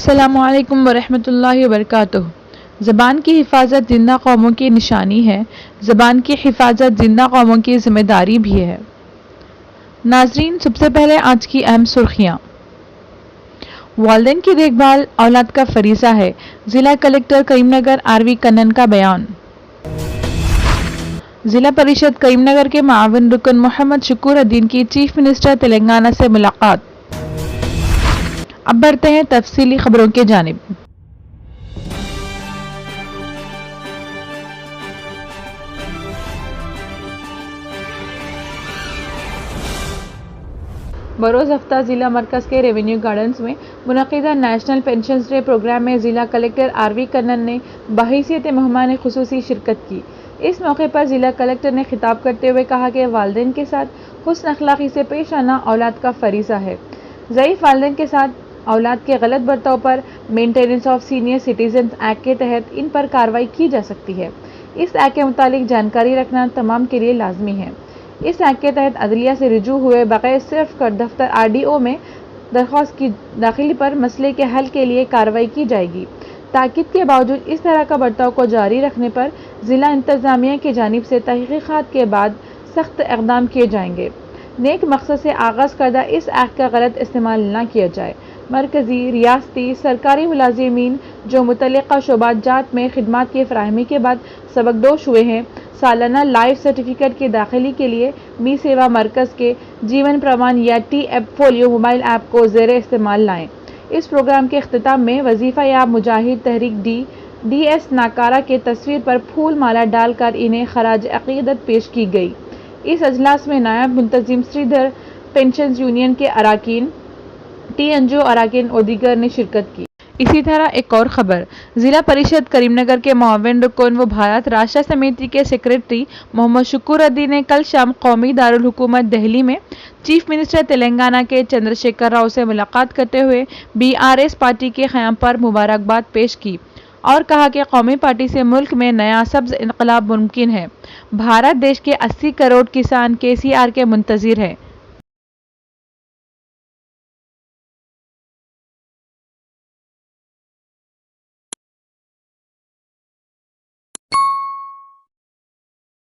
السلام علیکم ورحمۃ اللہ وبرکاتہ۔ زبان کی حفاظت زندہ قوموں کی نشانی ہے۔ زبان کی حفاظت زندہ قوموں کی ذمہ داری بھی ہے۔ ناظرین، سب سے پہلے آج کی اہم سرخیاں۔ والدین کی دیکھ بھال اولاد کا فریضہ ہے، ضلع collector Karimnagar R V Kannan کا بیان۔ ضلع پریشد کریم نگر کے معاون رکن محمد شکور الدین کی چیف منسٹر تلنگانہ سے ملاقات۔ اب بڑھتے ہیں تفصیلی خبروں کی جانب۔ بروز ہفتہ ضلع مرکز کے ریونیو گارڈنز میں منعقدہ نیشنل پینشنز ڈے پروگرام میں ضلع کلکٹر آر وی کنن نے بحیثیت مہمان خصوصی شرکت کی۔ اس موقع پر ضلع کلکٹر نے خطاب کرتے ہوئے کہا کہ والدین کے ساتھ حسن اخلاقی سے پیش آنا اولاد کا فریضہ ہے۔ ضعیف والدین کے ساتھ اولاد کے غلط برتاؤ پر maintenance of senior citizens act کے تحت ان پر کارروائی کی جا سکتی ہے۔ اس ایکٹ کے متعلق جانکاری رکھنا تمام کے لیے لازمی ہے۔ اس ایکٹ کے تحت عدلیہ سے رجوع ہوئے بغیر صرف دفتر آر ڈی او میں درخواست کی داخلی پر مسئلے کے حل کے لیے کارروائی کی جائے گی۔ تاکید کے باوجود اس طرح کا برتاؤ کو جاری رکھنے پر ضلع انتظامیہ کی جانب سے تحقیقات کے بعد سخت اقدام کیے جائیں گے۔ نیک مقصد سے آغاز کردہ اس ایکٹ کا غلط استعمال نہ کیا جائے۔ مرکزی، ریاستی، سرکاری ملازمین جو متعلقہ شعبہ جات میں خدمات کی فراہمی کے بعد سبکدوش ہوئے ہیں، سالانہ لائف سرٹیفکیٹ کی داخلی کے لیے می سیوا مرکز کے جیون پرمان یا T app folio mobile app کو زیر استعمال لائیں۔ اس پروگرام کے اختتام میں وظیفہ یاب مجاہد تحریک ڈی ایس ناکارہ کے تصویر پر پھول مالا ڈال کر انہیں خراج عقیدت پیش کی گئی۔ اس اجلاس میں نائب منتظم سری دھر پینشنز یونین کے اراکین، ٹی این جی او اراکین اور دیگر نے شرکت کی۔ اسی طرح ایک اور خبر، ضلع پریشد کریم نگر کے معاون رکن و بھارت راشٹر سمیتی کے سیکریٹری محمد شکور الدین نے کل شام قومی دارالحکومت دہلی میں چیف منسٹر تلنگانہ کے چندر شیکھر راؤ سے ملاقات کرتے ہوئے بی آر ایس پارٹی کے قیام پر مبارکباد پیش کی اور کہا کہ قومی پارٹی سے ملک میں نیا سبز انقلاب ممکن ہے۔ بھارت دیش کے 80 کروڑ کسان کے سی آر کے منتظر ہے۔